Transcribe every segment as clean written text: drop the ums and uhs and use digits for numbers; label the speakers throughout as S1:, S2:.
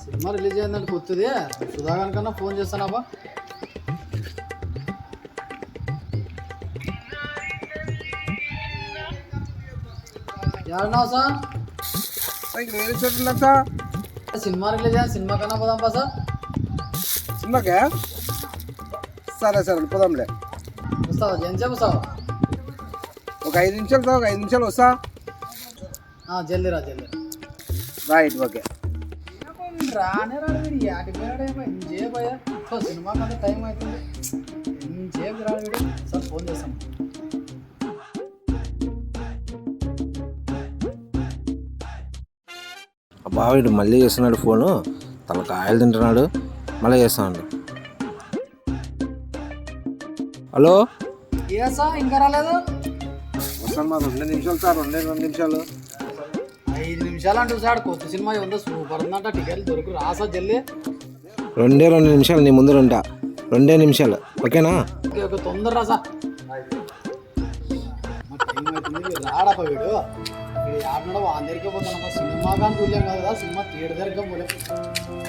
S1: Cinema release అయిందంటే గుర్తుంది. సుధాకర్ కన్నా ఫోన్ చేస్తానాబా. ఎవరన్నా సార్
S2: వేరే చోటు ఉన్నాం సార్.
S1: సినిమా రిలీజ్ అయ్యా, సినిమా కన్నా పోదాంపా సార్.
S2: సినిమాకే సరే సరే పోదాంలే.
S1: వస్తావా? ఎంతసేపు వస్తావా?
S2: ఒక 5 నిమిషాలు సార్, ఒక 5 నిమిషాలు వస్తా.
S1: జల్దీ రా జల్దీ
S2: రైట్ ఓకే.
S1: రానే రాడు వీడు, యాటికి పోయాడేమో. ఎంతసేపు అయ్యా సినిమా కన్నా టైం అవుతుంది. ఎంతసేపు రాడు వీడు. సార్ ఫోన్ చేస్తాను.
S3: బావిడు మళ్ళీ చేస్తున్నాడు ఫోను. తలకాయలు తింటున్నాడు. మళ్ళీ చేస్తున్నాడు. హలో
S1: ఏ సార్ ఇంకా రాలేదు?
S2: వస్తాను మా 2 నిమిషాలు సార్, 2 నిమిషాలు.
S1: 5 నిమిషాలు అంటూ సార్. కొత్త సినిమా ఉందో సూపర్ ఉందంట. టికెట్లు దొరుకు రా సార్ జల్దీ.
S3: 2 నిమిషాలు నీ ముందు ఉంటా. 2 నిమిషాలు ఓకేనా?
S1: ఓకే ఓకే, తొందర రా సార్. రాడప్ప వీడు. వీడు ఆడినాడో వాళ్ళ దగ్గరికి పోతానప్ప. సినిమా కానీ చూడలేం కదా, సినిమా థియేటర్ దగ్గర పోలేం.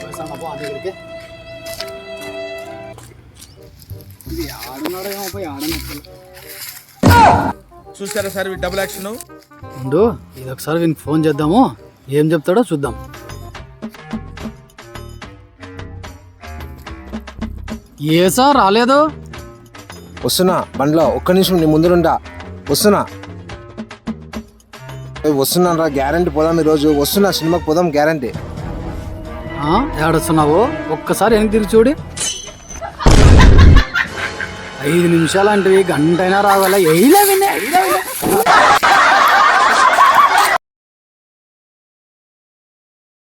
S1: పోయిస్తానప్ప వాళ్ళ దగ్గరికి. ఇది ఆడున్నాడేమో పోయి ఆడనప్పుడు.
S4: చూసారా సార్ డబుల్ యాక్షన్.
S1: ఉండు, ఇది ఒకసారి వీనికి ఫోన్ చేద్దాము. ఏం చెప్తాడో చూద్దాం. ఏ సార్ రాలేదు?
S3: వస్తున్నా బండ్లో. ఒక్క నిమిషం నీ ముందుంటా. వస్తున్నా వస్తున్నాను రా. గ్యారంటీ పోదాం ఈరోజు. వస్తున్నా, సినిమాకి పోదాం గ్యారంటీ.
S1: ఏడొస్తున్నావు? ఒక్కసారి వెనక్కి తిరిగి చూడి. 5 నిమిషాలు అంటే గంట అయినా రావాలా?